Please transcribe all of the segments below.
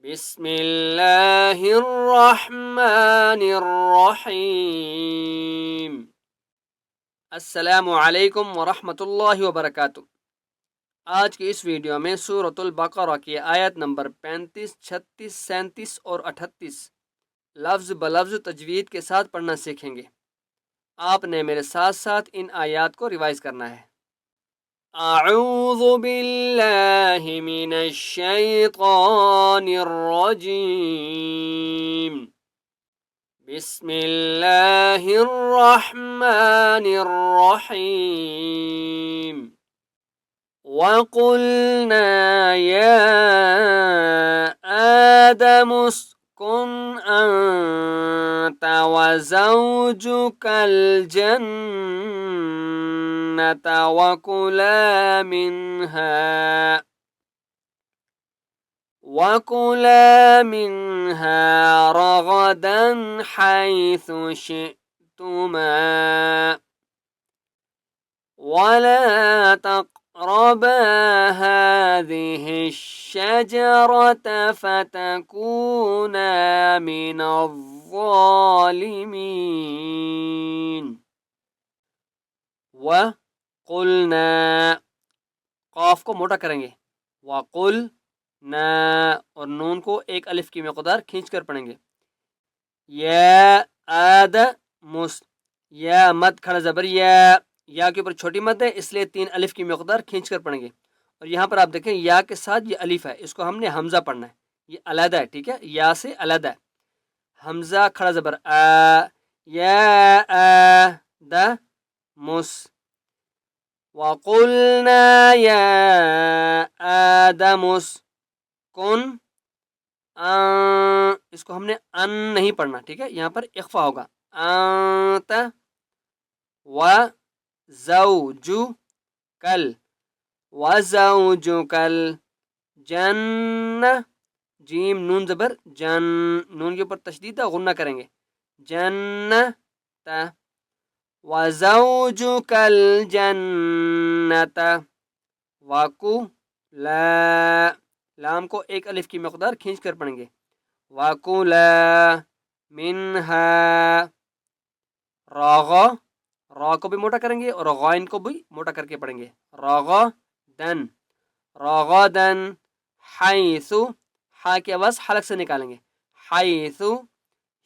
بسم اللہ الرحمن الرحیم۔ السلام علیکم ورحمۃ اللہ وبرکاتہ۔ آج کی اس ویڈیو میں سورۃ البقرہ کی آیت نمبر 35، 36، 37 اور 38 لفظ بلفظ تجوید کے ساتھ پڑھنا سیکھیں گے۔ آپ نے میرے ساتھ ساتھ ان آیات کو ریوائز کرنا ہے۔ اعوذ باللہ من الشیطان الرجیم، بسم اللہ الرحمن الرحیم۔ وَقُلْنَا يَا آدَمُ اسْكُنْ أَنْتَ وَزَوْجُكَ الْجَنَّةَ وَكُلَا مِنْهَا رَغَدًا حَيْثُ شِئْتُمَا وَلَا تَقْرَبَا هَذِهِ الشَّجَرَةَ فَتَكُونَا مِنَ الظَّالِمِينَ۔ وَقُلْنَا، قاف کو موٹا کریں گے، وَقُلْنَا، اور نون کو ایک الف کی مقدار کھینچ کر پڑھیں گے۔ یا آدمس، یا مد کھڑا زبر یا کے اوپر چھوٹی مد ہے، اس لیے 3 الف کی مقدار کھینچ کر پڑھیں گے۔ اور یہاں پر آپ دیکھیں یا کے ساتھ یہ الف ہے، اس کو ہم نے حمزہ پڑھنا ہے، یہ علیحدہ ہے، ٹھیک ہے، یا سے علیحدہ ہے۔ حمزہ کھڑا زبر یا آدمس۔ وَقُلْنَا يَا آدَمُ اسْكُنْ، اس کو ہم نے ان نہیں پڑھنا، ٹھیک ہے، یہاں پر اخفا ہوگا۔ انت وزوجک الجنہ، جیم نون زبر جن، نون کے اوپر تشدید غنہ کریں گے، جنہ، وزوجک الجنۃ وَكُلَا، لام کو ایک الف کی مقدار کھینچ کر پڑھیں گے، وَكُلَا مِنْهَا، را کو بھی موٹا کریں گے اور غائن کو بھی موٹا کر کے پڑھیں گے، رغدن حیث، ہا کی آواز حلق سے نکالیں گے، حیث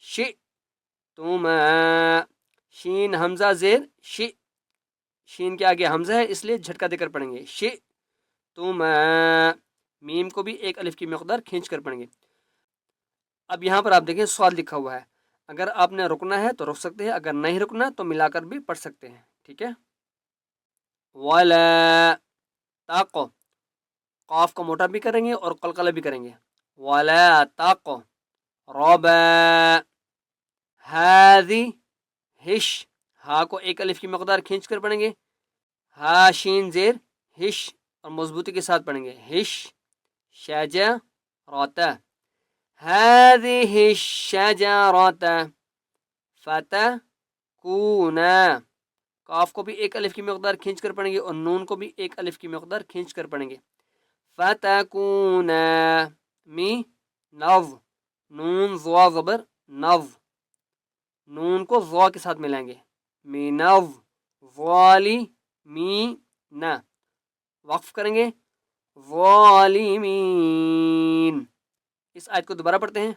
شئتما، شین حمزہ زیر شین کے آگے حمزہ ہے، اس لیے جھٹکا دے کر پڑھیں گے، شئتما، میم کو بھی ایک الف کی مقدار کھینچ کر پڑھیں گے۔ اب یہاں پر آپ دیکھیں سوال لکھا ہوا ہے، اگر آپ نے رکنا ہے تو رک سکتے ہیں، اگر نہیں رکنا تو ملا کر بھی پڑھ سکتے ہیں، ٹھیک ہے۔ وَلَا تَقْ، قاف کو موٹا بھی کریں گے اور قلقلہ بھی کریں گے، وَلَا تَقْرَبَا هَذِهِ، ہا کو ایک الف کی مقدار کھینچ کر پڑھیں گے، ہا شین زیر ہش، اور مضبوطی کے ساتھ پڑھیں گے، ہش شجرۃ، هذه الشجرۃ فتکونا، قاف کو بھی ایک الف کی مقدار کھینچ کر پڑھیں گے اور نون کو بھی ایک الف کی مقدار کھینچ کر پڑھیں گے، فتکونا نو، نون ضوا زبر نو، نون کو ضوا کے ساتھ ملائیں گے، من الظالمین، وقف کریں گے، ظالمین۔ اس آیت کو دوبارہ پڑھتے ہیں۔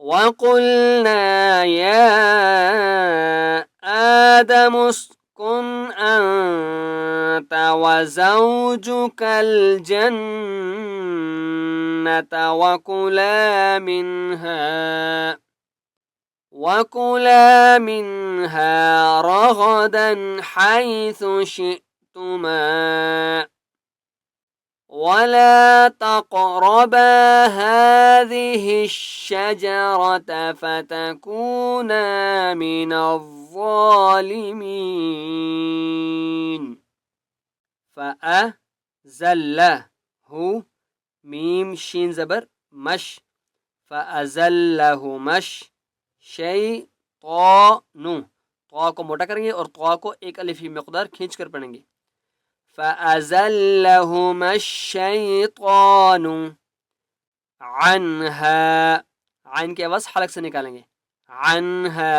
وَقُلْنَا يَا آدَمُ اسْكُنْ أَنْتَ وَزَوْجُكَ الْجَنَّةَ وَكُلَا مِنْهَا رَغَدًا حَيْثُ شِئْتُمَا وَلَا تَقْرَبَا هَذِهِ الشَّجَرَةَ فَتَكُونَا مِنَ الظَّالِمِينَ۔ فَأَزَلَّهُ، میم شین زبر مش، فَأَزَلَّهُمَا الشَّيْطَانُ، طا کو موٹا کریں گے اور طا کو ایک الف کی مقدار کھینچ کر پڑھیں گے، فَأَزَلَّهُمَا الشَّيْطَانُ عنہا، عین کی آواز حلق سے نکالیں گے، عنہا،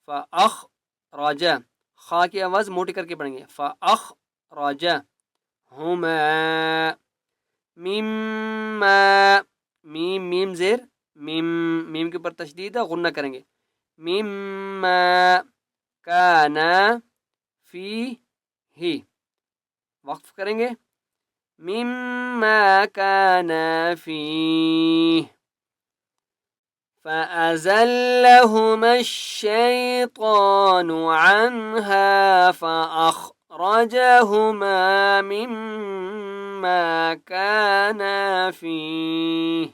فأخرج، خا کی آواز موٹی کر کے پڑھیں گے، فأخرج ہما، مما، میم زیر میم، میم کے اوپر تشدید ہے، غنہ کریں گے، مما کانا فی ہی، وقف کریں گے، مما کانا فیہ، فأزلهما الشيطان عنها فأخرجهما مما كانا فيه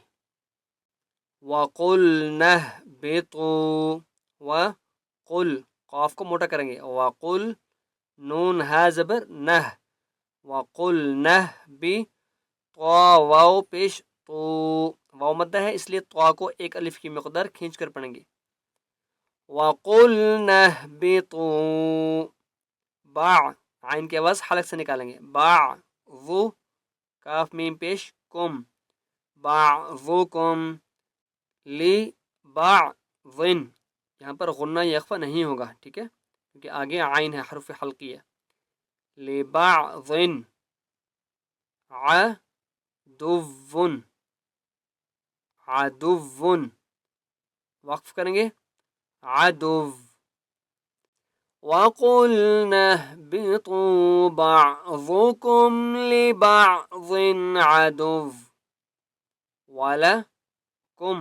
وقلنا اهبطوا، وقل، قاف کو موٹا کریں گے، وقل، نون ہا زبر نہ، وقلنا طا واو پیش تو، واو مدہ ہے اس لیے طا کو ایک الف کی مقدار کھینچ کر پڑھیں گے، وَقُلْنَا اهْبِطُوا، باع، عین کی آواز حلق سے نکالیں گے، بعض، کاف میم پیش کم، بعضکم لبعض، یہاں پر غنہ یا اخفا نہیں ہوگا، ٹھیک ہے، کیونکہ آگے عین ہے، حرف حلقی ہے، لبعض عدو، عدو، وقف کریں گے، عدو، وَقُلْنَا اهْبِطُوا بَعْضُكُمْ لِبَعْضٍ عَدُوٌّ وَلَكُمْ،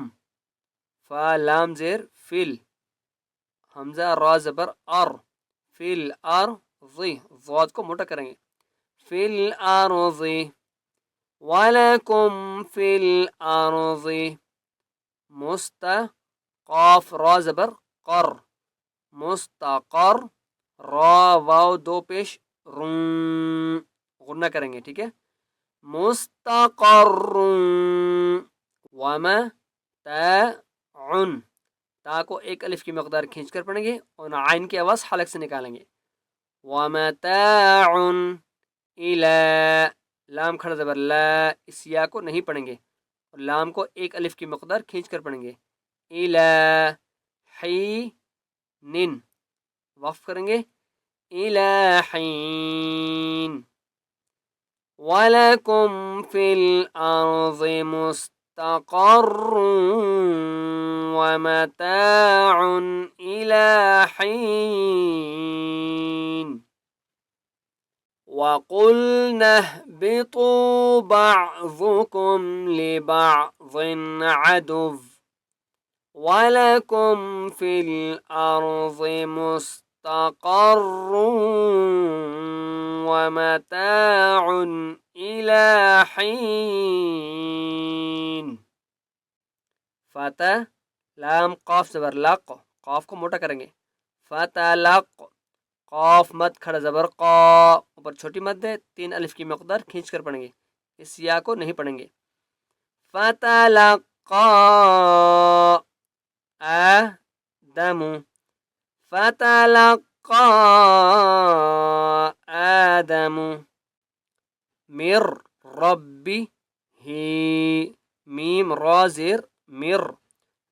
فا لام زیر فل، حمزہ را زبر ار، فل ارض، ضاد کو موٹا کریں گے، فل ارض، وَلَكُمْ فِي الْأَرْضِ قاف را زبر قر، مستقر، را واو دو پیش رون، غنہ کریں گے، ٹھیک ہے، مستقر ومتاع، تا کو ایک الف کی مقدار کھینچ کر پڑھیں گے اور عین کی آواز حلق سے نکالیں گے، ومتاع الی، لام کھڑا زبر لا، اس یا کو نہیں پڑھیں گے اور لام کو ایک الف کی مقدار کھینچ کر پڑھیں گے، الی حین، وقف کریں گے، الی حین، وَلَكُمْ فِي الْأَرْضِ مُسْتَقَرٌّ وَمَتَاعٌ إِلَى حِينٍ وَقُلْنَا اهْبِطُوا بَعْضُكُمْ لِبَعْضٍ عَدُوٌّ وَلَكُمْ فِي الْأَرْضِ مُسْتَقَرٌّ وَمَتَاعٌ إِلَى حِينٍ، فتح، لام قاف زبر لق، قاف کو موٹا کریں گے، فتلق، قاف مد کھڑا زبر قا، اوپر چھوٹی مد ہے، تین الف کی مقدار کھینچ کر پڑھیں گے، اس یا کو نہیں پڑھیں گے، فتلقا آدم، فتلقا آدم مر ربی ہی، میم را زیر مر،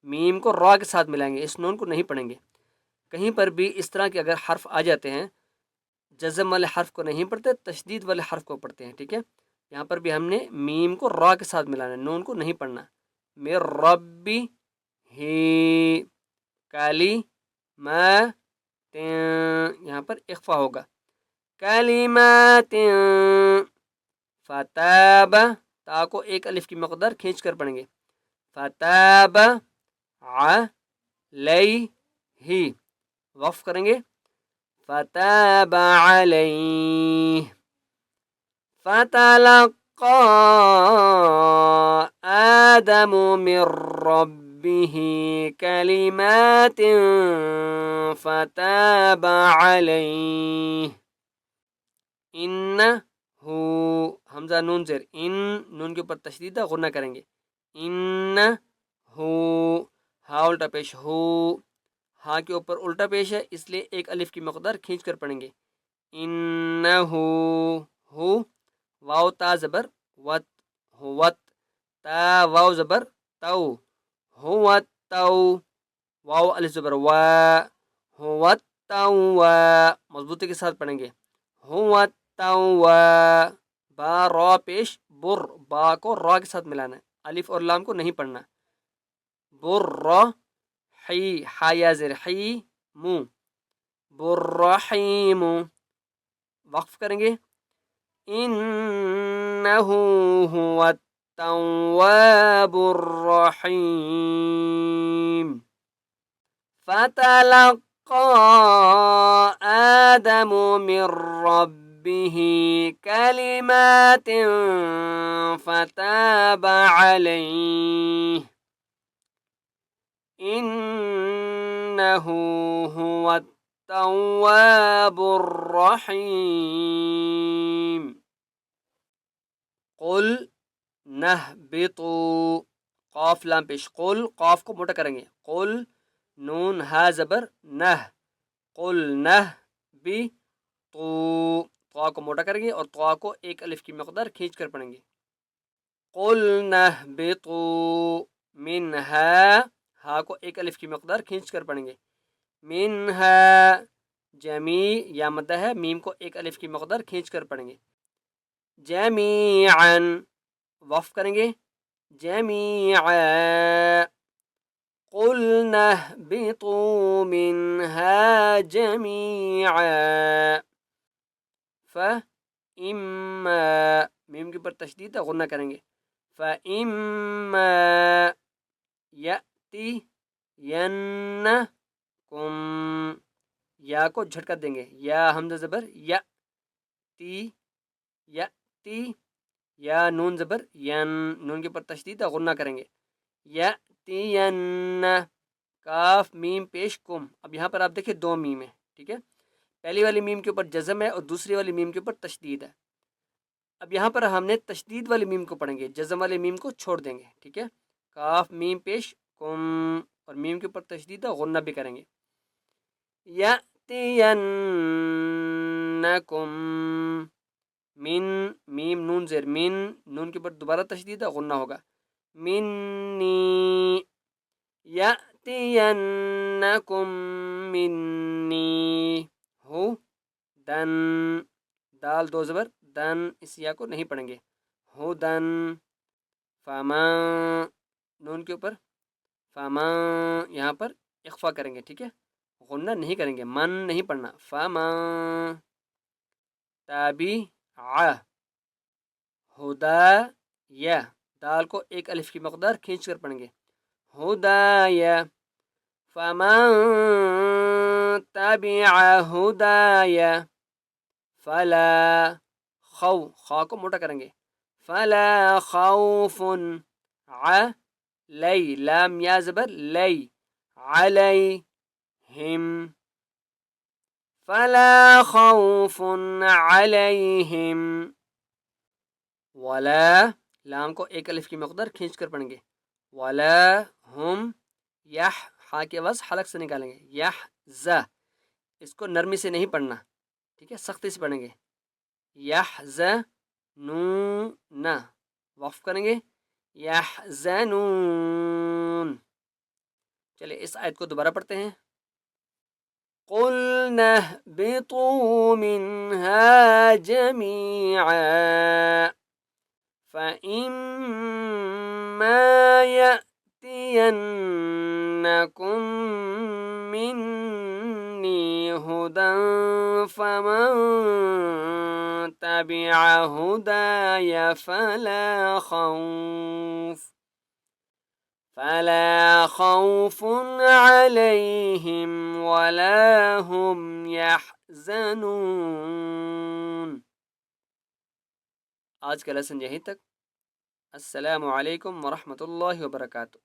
میم کو را کے ساتھ ملائیں گے، اس نون کو نہیں پڑھیں گے، کہیں پر بھی اس طرح کے اگر حرف آ جاتے ہیں جزم والے حرف کو نہیں پڑھتے، تشدید والے حرف کو پڑھتے ہیں، ٹھیک ہے، یہاں پر بھی ہم نے میم کو را کے ساتھ ملانا ہے، نون کو نہیں پڑھنا، مر ربی ہی، کلمات، یہاں پر اخفا ہوگا، کلمات، فتاب، تا کو ایک الف کی مقدار کھینچ کر پڑھیں گے، فتاب علیہ، وقف کریں گے، فتاب علیہ، فتلقى آدم من ربه كلمات فتاب عليه، انہ، حمزہ نون زیر ان، نون کے اوپر تشدید ہے، غنہ کریں گے، انہ، ہا الٹا پیش ہو، ہا کے اوپر الٹا پیش ہے اس لیے ایک الف کی مقدار کھینچ کر پڑھیں گے، انہ ہو، واو تا زبر وت، ہوت، تا واو زبر تو، ہوا تو، واو الف زبر وا، ہوا تو وا، مضبوطی کے ساتھ پڑھیں گے، ہوا تو وا، با را پیش بر، با کو را کے ساتھ ملانا ہے، الف اور لام کو نہیں پڑھنا، بر را، حی، حا یا زیر حی، مو، بررحیم، وقف کریں گے، انه هو التواب الرحیم، فتلقى آدم من ربه كلمات فتاب عليه إنه هو التواب الرحیم، قل نہبطوا، قاف لام پیش، قل، قاف کو موٹا کریں گے، قل، نون ہا زبر نہ، قل نہ بی تو، طوا کو موٹا کریں گے اور طوا کو ایک الف کی مقدار کھینچ کر پڑھیں گے، قل نہبطوا منہا، ہا کو ایک الف کی مقدار کھینچ کر پڑھیں گے، منہا، جمی یا مدہ ہے، میم کو ایک الف کی مقدار کھینچ کر پڑھیں گے، جمیعا، وقف کریں گے، جمیعا، قلنا اهبطوا منها جميعا، فإما، میم کے پر تشدید ہے، غنہ کریں گے، فإما يأتينكم، یا کو جھٹکا دیں گے، یا حمزہ زبر یا، تی، یا تی، یا نون زبر ین، نون کے پر تشدید ہے، غنہ کریں گے، یا تین، کاف میم پیش کم، اب یہاں پر آپ دیکھیں دو میم ہے، ٹھیک ہے، پہلی والی میم کے اوپر جزم ہے اور دوسری والی میم کے اوپر تشدید ہے، اب یہاں پر ہم نے تشدید والی میم کو پڑھیں گے، جزم والی میم کو چھوڑ دیں گے، ٹھیک ہے، کاف میم پیش کم اور میم کے اوپر تشدید ہے، غنہ بھی کریں گے، یأتینکم من، میم نون زیر من، نون کے اوپر دوبارہ تشدید ہے، غنہ ہوگا، منی، یأتینکم منی، ہو دن، دال دو زبر دن، اس یا کو نہیں پڑھیں گے، ہو دن، فما، نون کے اوپر فما، یہاں پر اخفا کریں گے، ٹھیک ہے، غنہ نہیں کریں گے، من نہیں پڑھنا، فما، تابی ہدا یا، دال کو ایک الف کی مقدار کھینچ کر پڑھیں گے، ہدا یا، فمن تبع ہدایا، فلا، خو، خا کو موٹا کریں گے، فلا خوف علی، لام یا زبر لی، علیہم، فلا خوف علیہم، ولا، لام کو ایک الف کی مقدار کھینچ کر پڑھیں گے، ولا ہم یح، ہا کے وز حلق سے نکالیں گے، یح ز، اس کو نرمی سے نہیں پڑھنا، ٹھیک ہے، سختی سے پڑھیں گے، یح ز نون، وقف کریں گے، یحزنون، چلے اس آیت کو دوبارہ پڑھتے ہیں، قُلْنَا اهْبِطُوا مِنْهَا جَمِيعًا فَإِمَّا يَأْتِيَنَّكُم مِّنِّي هُدًى فَمَن تَبِعَ هُدَايَ فَلَا خوف عليهم ولا هم يحزنون۔ آج کا لیسن یہیں تک، السلام علیکم ورحمۃ اللہ وبرکاتہ۔